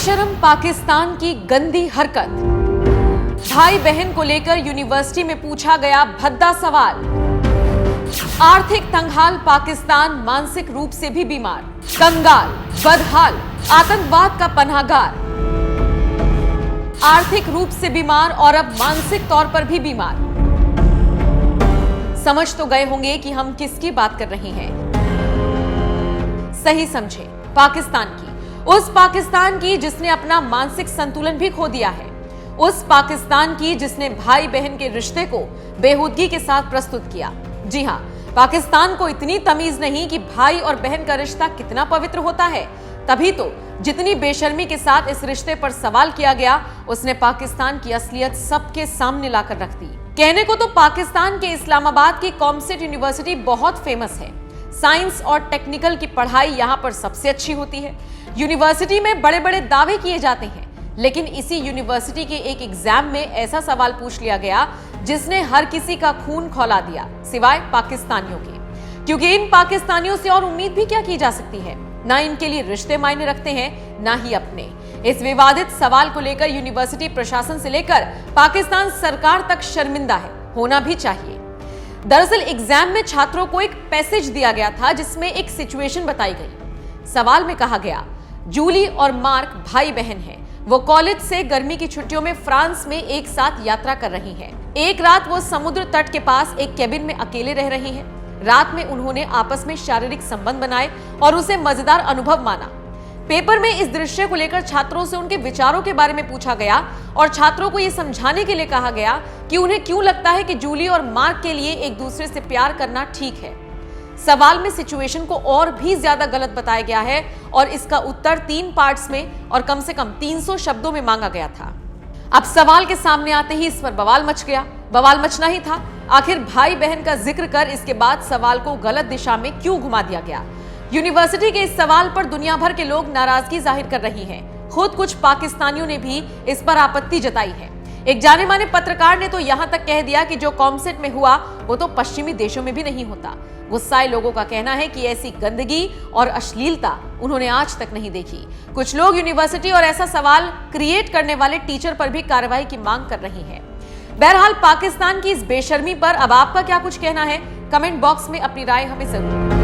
बेशर्म पाकिस्तान की गंदी हरकत। भाई बहन को लेकर यूनिवर्सिटी में पूछा गया भद्दा सवाल। आर्थिक तंगहाल पाकिस्तान मानसिक रूप से भी बीमार, कंगाल, बदहाल, आतंकवाद का पनाहगार। आर्थिक रूप से बीमार और अब मानसिक तौर पर भी बीमार। समझ तो गए होंगे कि हम किसकी बात कर रहे हैं। सही समझे, पाकिस्तान की, उस पाकिस्तान की जिसने अपना मानसिक संतुलन भी खो दिया है। उस पाकिस्तान की जिसने भाई बहन के रिश्ते को बेहूदगी के साथ प्रस्तुत किया। जी हां, पाकिस्तान को इतनी तमीज नहीं कि भाई और बहन का रिश्ता कितना पवित्र होता है। तभी तो जितनी बेशर्मी के साथ इस रिश्ते पर सवाल किया गया, उसने पाकिस्तान की असलियत सबके सामने लाकर रख दी। कहने को तो पाकिस्तान के इस्लामाबाद की कॉमसेट यूनिवर्सिटी बहुत फेमस है। साइंस और टेक्निकल की पढ़ाई यहां पर सबसे अच्छी होती है। यूनिवर्सिटी में बड़े बड़े दावे किए जाते हैं, लेकिन इसी यूनिवर्सिटी के एक एग्जाम में ऐसा सवाल पूछ लिया गया जिसने हर किसी का खून खौला दिया, सिवाय पाकिस्तानियों के। क्योंकि इन पाकिस्तानियों से और उम्मीद भी क्या की जा सकती है। ना इनके लिए रिश्ते मायने रखते हैं, ना ही अपने। इस विवादित सवाल को लेकर यूनिवर्सिटी प्रशासन से लेकर पाकिस्तान सरकार तक शर्मिंदा है, होना भी चाहिए। दरअसल एग्जाम में छात्रों को एक पैसेज दिया गया था जिसमें एक सिचुएशन बताई गई। सवाल में कहा गया, जूली और मार्क भाई बहन हैं। वो कॉलेज से गर्मी की छुट्टियों में फ्रांस में एक साथ यात्रा कर रही हैं। एक रात वो समुद्र तट के पास एक केबिन में अकेले रह रही हैं। रात में उन्होंने आपस में शारीरिक संबंध बनाए और उसे मजेदार अनुभव माना। पेपर में इस दृश्य को लेकर छात्रों से उनके विचारों के बारे में पूछा गया और छात्रों को यह समझाने के लिए कहा गया कि उन्हें क्यों लगता है कि जूली और मार्क के लिए एक दूसरे से प्यार करना ठीक है। सवाल में सिचुएशन को और भी ज्यादा गलत बताया गया है और इसका उत्तर 3 पार्ट्स में और कम से कम 300 शब्दों में मांगा गया था। अब सवाल के सामने आते ही इस पर बवाल मच गया। बवाल मचना ही था। आखिर भाई बहन का जिक्र कर इसके बाद सवाल को गलत दिशा में क्यों घुमा दिया गया। यूनिवर्सिटी के इस सवाल पर दुनिया भर के लोग नाराजगी जाहिर कर रही हैं। खुद कुछ पाकिस्तानियों ने भी इस पर आपत्ति जताई है। एक जाने माने पत्रकार ने तो यहां तक कह दिया कि जो कॉमसेट में हुआ वो तो पश्चिमी देशों में भी नहीं होता। गुस्साए लोगों का कहना है कि ऐसी गंदगी और अश्लीलता उन्होंने आज तक नहीं देखी। कुछ लोग यूनिवर्सिटी और ऐसा सवाल क्रिएट करने वाले टीचर पर भी कार्रवाई की मांग कर रही हैं। बहरहाल पाकिस्तान की इस बेशर्मी पर अब आपका क्या कुछ कहना है? कमेंट बॉक्स में अपनी राय हमें जरूर